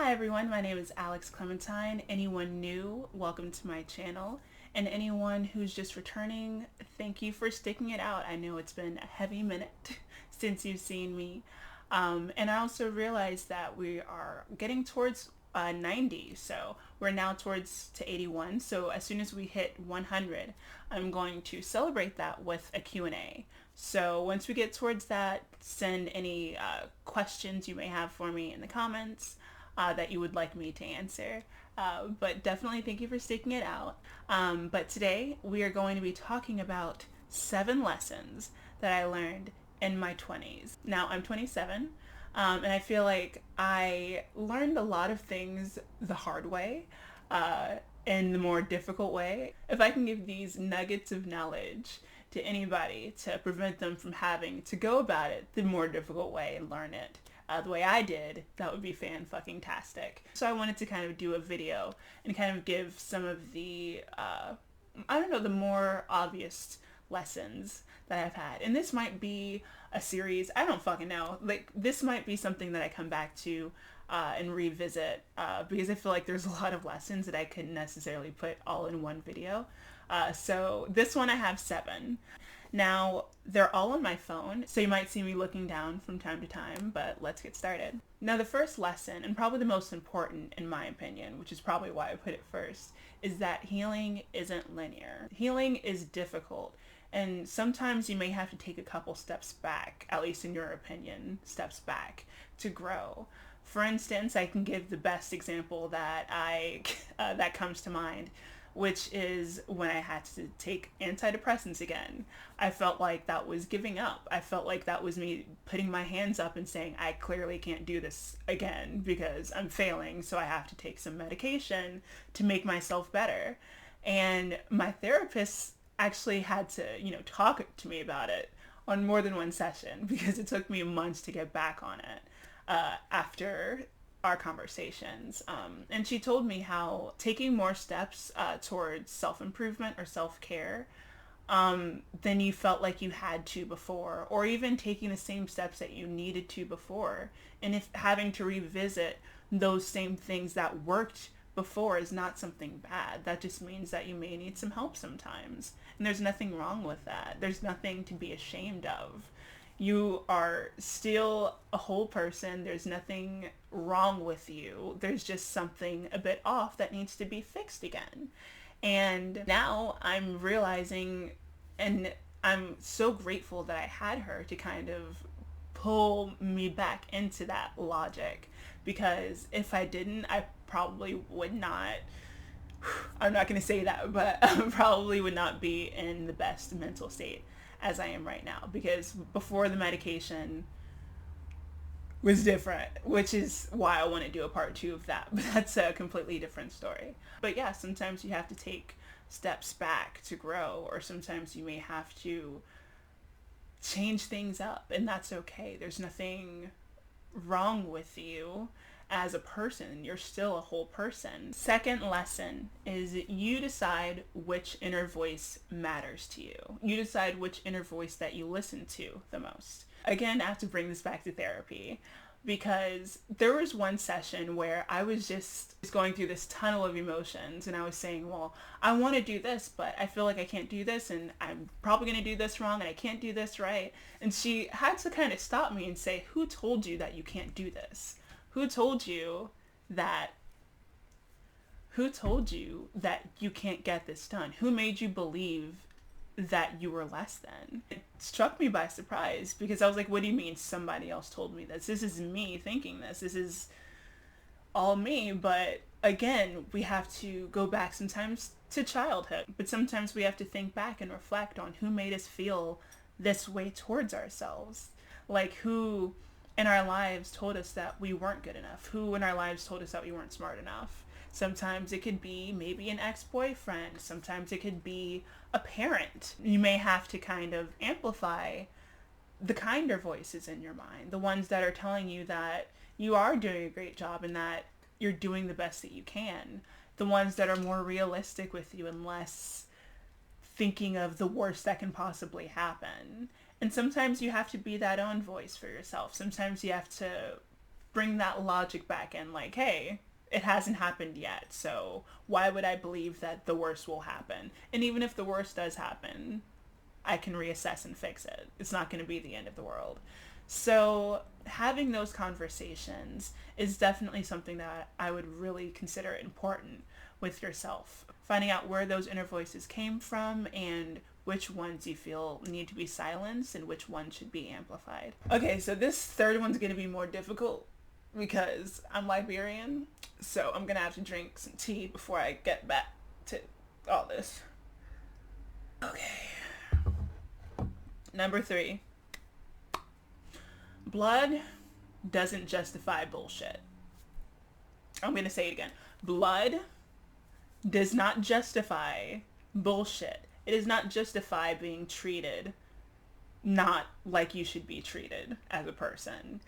Hi everyone, my name is Alex Clementine. Anyone new, welcome to my channel. And anyone who's just returning, thank you for sticking it out. I know it's been a heavy minute since you've seen me. And I also realized that we are getting towards 90, so we're now towards to 81. So as soon as we hit 100, I'm going to celebrate that with a Q&A. So once we get towards that, send any questions you may have for me in the comments that you would like me to answer. But definitely thank you for sticking it out. But today we are going to be talking about 7 lessons that I learned in my 20s. Now I'm 27, and I feel like I learned a lot of things the hard way, in the more difficult way. If I can give these nuggets of knowledge to anybody to prevent them from having to go about it the more difficult way and learn it the way I did, that would be fan-fucking-tastic. So I wanted to kind of do a video and kind of give some of the, the more obvious lessons that I've had. And this might be a series, I don't fucking know. Like, this might be something that I come back to and revisit because I feel like there's a lot of lessons that I couldn't necessarily put all in one video. So this one I have 7. Now, they're all on my phone, so you might see me looking down from time to time, but let's get started. Now, the first lesson, and probably the most important in my opinion, which is probably why I put it first, is that healing isn't linear. Healing is difficult, and sometimes you may have to take a couple steps back, at least in your opinion, steps back, to grow. For instance, I can give the best example that that comes to mind, which is when I had to take antidepressants again. I felt like that was giving up. I felt like that was me putting my hands up and saying, I clearly can't do this again because I'm failing, so I have to take some medication to make myself better. And my therapist actually had to, talk to me about it on more than one session because it took me months to get back on it after our conversations. And she told me how taking more steps towards self-improvement or self-care than you felt like you had to before, or even taking the same steps that you needed to before, and if having to revisit those same things that worked before is not something bad. That just means that you may need some help sometimes, and there's nothing wrong with that. There's nothing to be ashamed of. You are still a whole person. There's nothing wrong with you. There's just something a bit off that needs to be fixed again. And now I'm realizing, and I'm so grateful that I had her to kind of pull me back into that logic, because if I didn't, I probably would not, I'm not going to say that, but I probably would not be in the best mental state as I am right now, because before the medication was different, which is why I want to do a part 2 of that, but that's a completely different story. But yeah, sometimes you have to take steps back to grow, or sometimes you may have to change things up, and that's okay. There's nothing wrong with you as a person. You're still a whole person. Second lesson is you decide which inner voice matters to you. You decide which inner voice that you listen to the most. Again, I have to bring this back to therapy, because there was one session where I was just going through this tunnel of emotions, and I was saying, well, I want to do this, but I feel like I can't do this, and I'm probably going to do this wrong, and I can't do this right. And she had to kind of stop me and say, who told you that you can't do this? Who told you that you can't get this done? Who made you believe that you were less than? It struck me by surprise, because I was like, what do you mean somebody else told me this? This is me thinking this. This is all me. But again, we have to go back sometimes to childhood, but sometimes we have to think back and reflect on who made us feel this way towards ourselves. Like, who in our lives told us that we weren't good enough? Who in our lives told us that we weren't smart enough? Sometimes it could be maybe an ex-boyfriend. Sometimes it could be a parent. You may have to kind of amplify the kinder voices in your mind, the ones that are telling you that you are doing a great job and that you're doing the best that you can. The ones that are more realistic with you and less thinking of the worst that can possibly happen. And sometimes you have to be that own voice for yourself. Sometimes you have to bring that logic back in, like, hey, it hasn't happened yet, so why would I believe that the worst will happen? And even if the worst does happen, I can reassess and fix it. It's not going to be the end of the world. So having those conversations is definitely something that I would really consider important with yourself. Finding out where those inner voices came from and which ones you feel need to be silenced and which ones should be amplified. Okay, so this third one's going to be more difficult because I'm Liberian, so I'm going to have to drink some tea before I get back to all this. Okay. Number 3. Blood doesn't justify bullshit. I'm going to say it again. Blood does not justify bullshit. It does not justify being treated not like you should be treated as a person.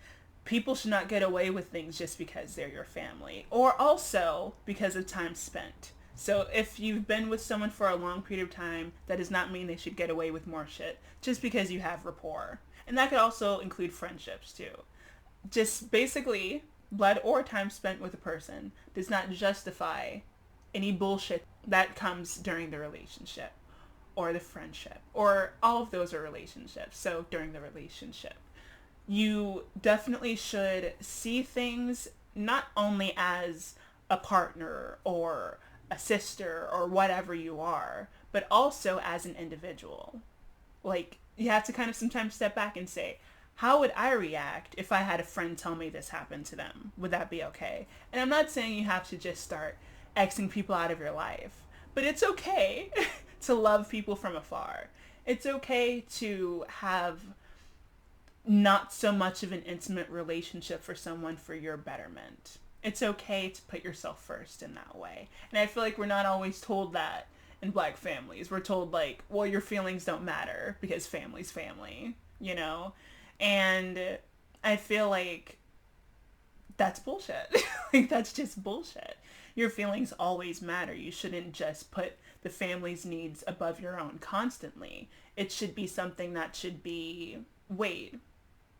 People should not get away with things just because they're your family, or also because of time spent. So if you've been with someone for a long period of time, that does not mean they should get away with more shit just because you have rapport. And that could also include friendships too. Just basically, blood or time spent with a person does not justify any bullshit that comes during the relationship or the friendship, or all of those are relationships. So during the relationship, you definitely should see things not only as a partner or a sister or whatever you are, but also as an individual. Like, you have to kind of sometimes step back and say, how would I react if I had a friend tell me this happened to them? Would that be okay? And I'm not saying you have to just start Xing people out of your life, but it's okay to love people from afar. It's okay to have not so much of an intimate relationship for someone for your betterment. It's okay to put yourself first in that way. And I feel like we're not always told that in Black families. We're told, like, well, your feelings don't matter because family's family, you know? And I feel like that's bullshit. Like, that's just bullshit. Your feelings always matter. You shouldn't just put the family's needs above your own constantly. It should be something that should be weighed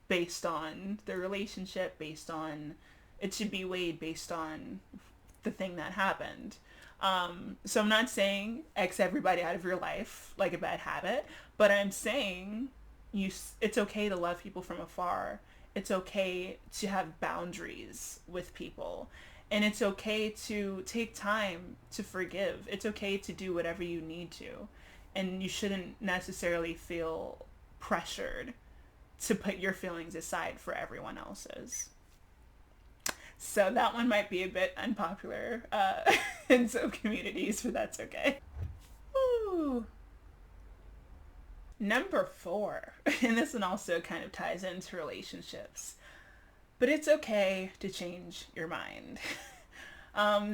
based on the relationship, it should be weighed based on the thing that happened. So I'm not saying X everybody out of your life like a bad habit, but I'm saying it's okay to love people from afar. It's okay to have boundaries with people. And it's okay to take time to forgive. It's okay to do whatever you need to. And you shouldn't necessarily feel pressured to put your feelings aside for everyone else's. So that one might be a bit unpopular in some communities, but that's okay. Ooh. Number 4, and this one also kind of ties into relationships, but it's okay to change your mind.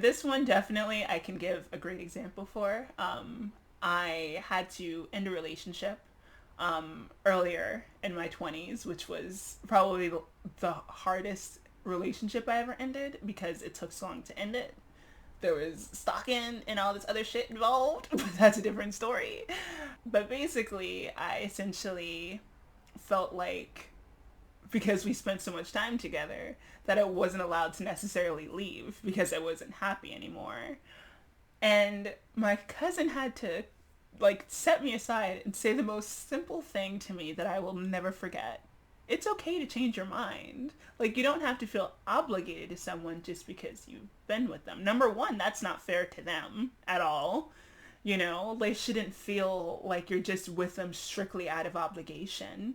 This one definitely I can give a great example for. I had to end a relationship earlier in my 20s, which was probably the hardest relationship I ever ended because it took so long to end it. There was stalking and all this other shit involved, but that's a different story. But basically, I essentially felt like because we spent so much time together that I wasn't allowed to necessarily leave because I wasn't happy anymore. And my cousin had to set me aside and say the most simple thing to me that I will never forget. It's okay to change your mind. Like, you don't have to feel obligated to someone just because you've been with them. Number 1, that's not fair to them at all. You know, they shouldn't feel like you're just with them strictly out of obligation.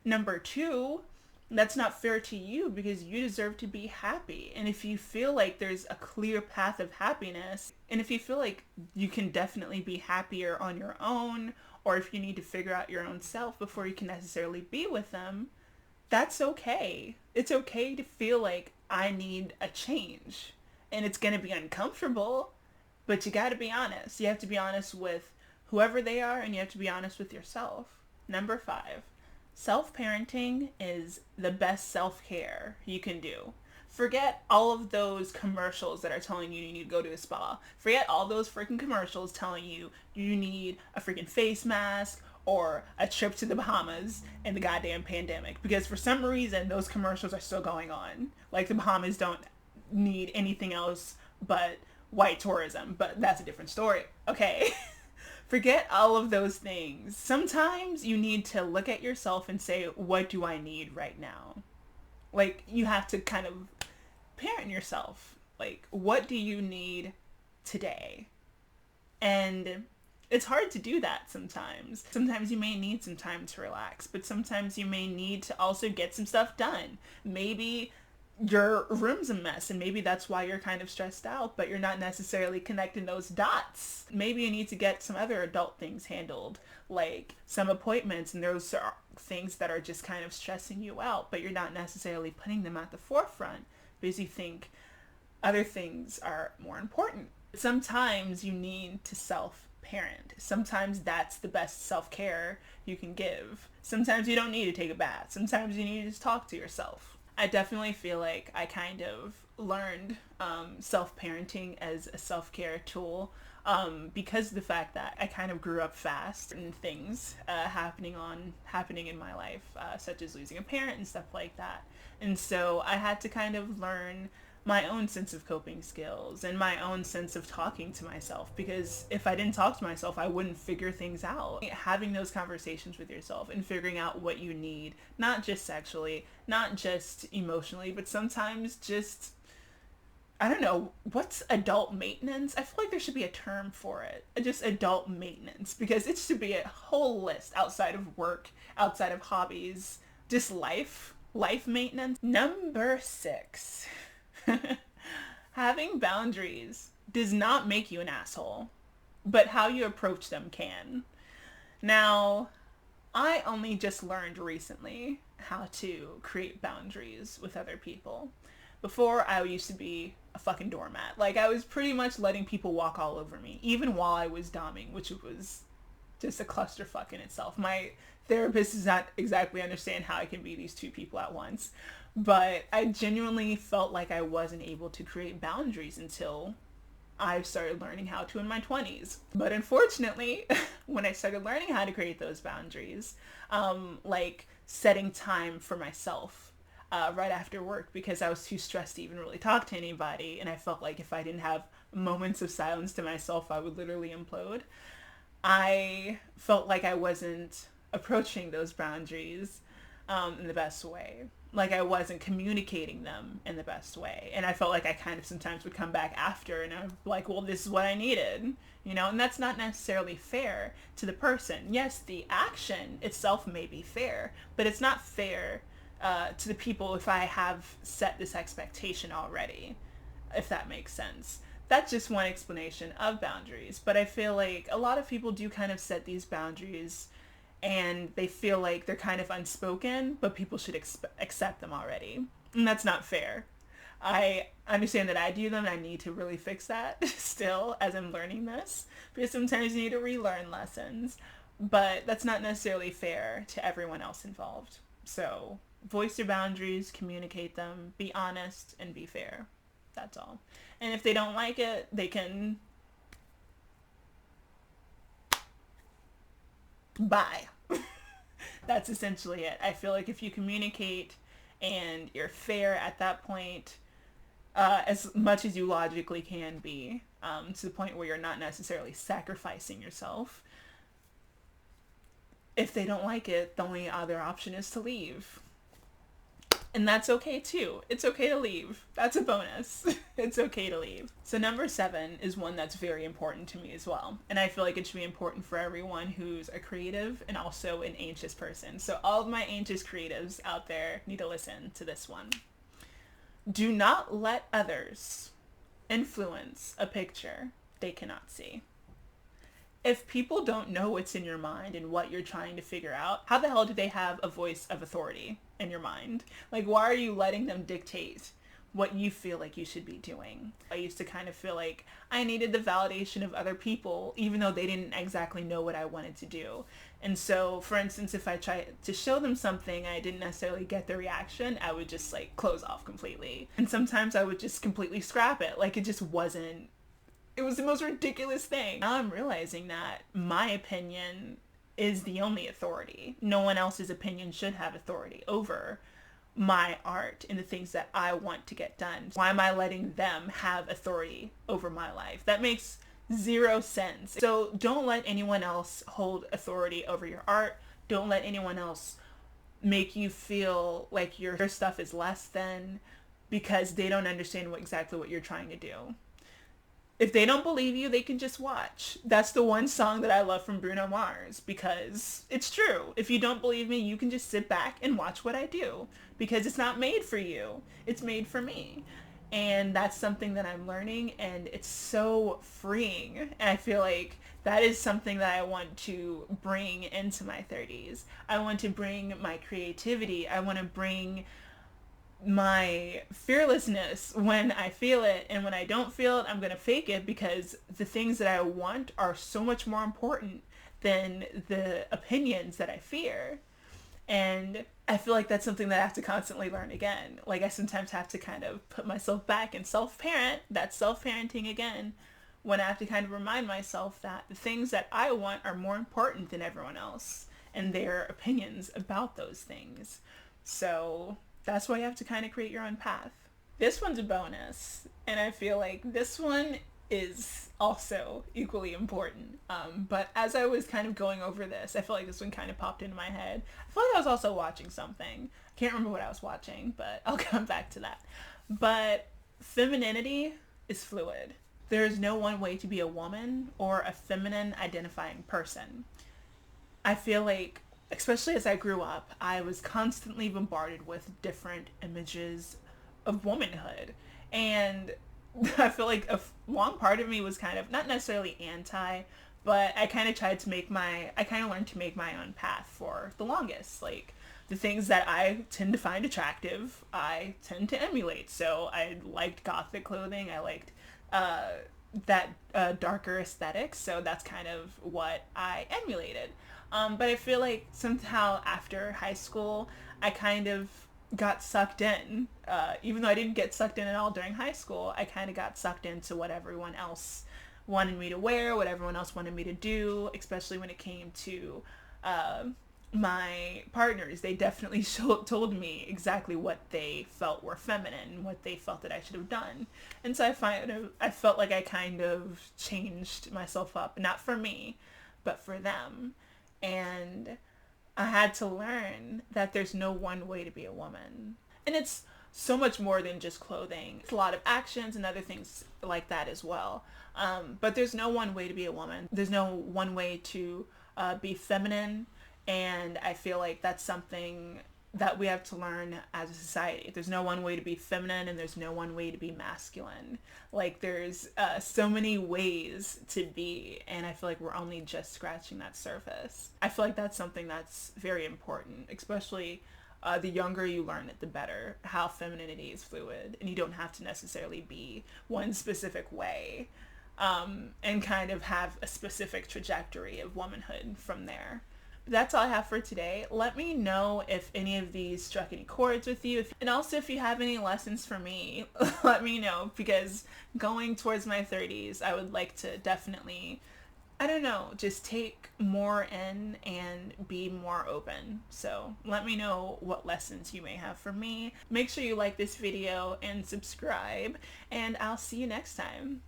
Number 2, that's not fair to you because you deserve to be happy. And if you feel like there's a clear path of happiness, and if you feel like you can definitely be happier on your own, or if you need to figure out your own self before you can necessarily be with them, that's okay. It's okay to feel like I need a change. And it's going to be uncomfortable, but you got to be honest. You have to be honest with whoever they are, and you have to be honest with yourself. Number 5. Self-parenting is the best self-care you can do. Forget all of those commercials that are telling you need to go to a spa. Forget all those freaking commercials telling you you need a freaking face mask or a trip to the Bahamas in the goddamn pandemic, because for some reason those commercials are still going on. Like the Bahamas don't need anything else but white tourism, but that's a different story. Okay. Forget all of those things. Sometimes you need to look at yourself and say, what do I need right now? Like, you have to kind of parent yourself. Like, what do you need today? And it's hard to do that sometimes. Sometimes you may need some time to relax, but sometimes you may need to also get some stuff done. Maybe your room's a mess and maybe that's why you're kind of stressed out, but you're not necessarily connecting those dots. Maybe you need to get some other adult things handled, like some appointments, and those are things that are just kind of stressing you out, but you're not necessarily putting them at the forefront because you think other things are more important. Sometimes you need to self-parent. Sometimes that's the best self-care you can give. Sometimes you don't need to take a bath. Sometimes you need to just talk to yourself. I definitely feel like I kind of learned self-parenting as a self-care tool because of the fact that I kind of grew up fast and things happening in my life, such as losing a parent and stuff like that. And so I had to kind of learn my own sense of coping skills and my own sense of talking to myself, because if I didn't talk to myself, I wouldn't figure things out. Having those conversations with yourself and figuring out what you need, not just sexually, not just emotionally, but sometimes just, I don't know, what's adult maintenance? I feel like there should be a term for it. Just adult maintenance, because it should be a whole list outside of work, outside of hobbies, just life maintenance. Number 6. Having boundaries does not make you an asshole, but how you approach them can. Now, I only just learned recently how to create boundaries with other people. Before, I used to be a fucking doormat. Like, I was pretty much letting people walk all over me, even while I was doming, which was just a clusterfuck in itself. My therapist does not exactly understand how I can be these two people at once. But I genuinely felt like I wasn't able to create boundaries until I started learning how to in my 20s. But unfortunately, when I started learning how to create those boundaries, like setting time for myself right after work, because I was too stressed to even really talk to anybody, and I felt like if I didn't have moments of silence to myself, I would literally implode. I felt like I wasn't approaching those boundaries in the best way. Like I wasn't communicating them in the best way. And I felt like I kind of sometimes would come back after and I'm like, well, this is what I needed, and that's not necessarily fair to the person. Yes, the action itself may be fair, but it's not fair to the people if I have set this expectation already, if that makes sense. That's just one explanation of boundaries. But I feel like a lot of people do kind of set these boundaries and they feel like they're kind of unspoken, but people should accept them already. And that's not fair. I understand that I do them and I need to really fix that still as I'm learning this, because sometimes you need to relearn lessons, but that's not necessarily fair to everyone else involved. So voice your boundaries, communicate them, be honest, and be fair. That's all. And if they don't like it, they can bye. That's essentially it. I feel like if you communicate and you're fair at that point, as much as you logically can be, to the point where you're not necessarily sacrificing yourself, if they don't like it, the only other option is to leave. And that's okay too. It's okay to leave. That's a bonus. It's okay to leave. So number 7 is one that's very important to me as well. And I feel like it should be important for everyone who's a creative and also an anxious person. So all of my anxious creatives out there need to listen to this one. Do not let others influence a picture they cannot see. If people don't know what's in your mind and what you're trying to figure out, how the hell do they have a voice of authority in your mind? Like, why are you letting them dictate what you feel like you should be doing? I used to kind of feel like I needed the validation of other people, even though they didn't exactly know what I wanted to do. And so, for instance, if I tried to show them something, I didn't necessarily get the reaction, I would just like close off completely. And sometimes I would just completely scrap it. Like it just wasn't, it was the most ridiculous thing. Now I'm realizing that my opinion is the only authority. No one else's opinion should have authority over my art and the things that I want to get done. Why am I letting them have authority over my life? That makes zero sense. So don't let anyone else hold authority over your art. Don't let anyone else make you feel like your stuff is less than because they don't understand exactly what you're trying to do. If they don't believe you, they can just watch. That's the one song that I love from Bruno Mars, because it's true. If you don't believe me, you can just sit back and watch what I do, because it's not made for you. It's made for me. And that's something that I'm learning, and it's so freeing. And I feel like that is something that I want to bring into my 30s. I want to bring my creativity. I want to bring my fearlessness when I feel it, and when I don't feel it, I'm going to fake it, because the things that I want are so much more important than the opinions that I fear. And I feel like that's something that I have to constantly learn again. Like, I sometimes have to kind of put myself back and self-parent. That's self-parenting again, when I have to kind of remind myself that the things that I want are more important than everyone else and their opinions about those things. So that's why you have to kind of create your own path. This one's a bonus, and I feel like this one is also equally important. But as I was kind of going over this, I feel like this one kind of popped into my head. I feel like I was also watching something. I can't remember what I was watching, but I'll come back to that. But femininity is fluid. There is no one way to be a woman or a feminine identifying person. I feel like, especially as I grew up, I was constantly bombarded with different images of womanhood. And I feel like a long part of me was kind of, not necessarily anti, but I kind of learned to make my own path for the longest. Like, the things that I tend to find attractive, I tend to emulate. So I liked gothic clothing. I liked that darker aesthetic. So that's kind of what I emulated. But I feel like somehow after high school, I kind of got sucked in. Even though I didn't get sucked in at all during high school, I kind of got sucked into what everyone else wanted me to wear, what everyone else wanted me to do, especially when it came to my partners. They definitely told me exactly what they felt were feminine, what they felt that I should have done. And so I felt like I kind of changed myself up, not for me, but for them. And I had to learn that there's no one way to be a woman. And it's so much more than just clothing. It's a lot of actions and other things like that as well. But there's no one way to be a woman. There's no one way to be feminine. And I feel like that's something that we have to learn as a society. There's no one way to be feminine, and there's no one way to be masculine. Like, there's so many ways to be, and I feel like we're only just scratching that surface. I feel like that's something that's very important, especially the younger you learn it, the better, how femininity is fluid, and you don't have to necessarily be one specific way, and kind of have a specific trajectory of womanhood from there. That's all I have for today. Let me know if any of these struck any chords with you. And also, if you have any lessons for me, let me know, because going towards my 30s, I would like to definitely, I don't know, just take more in and be more open. So let me know what lessons you may have for me. Make sure you like this video and subscribe, and I'll see you next time.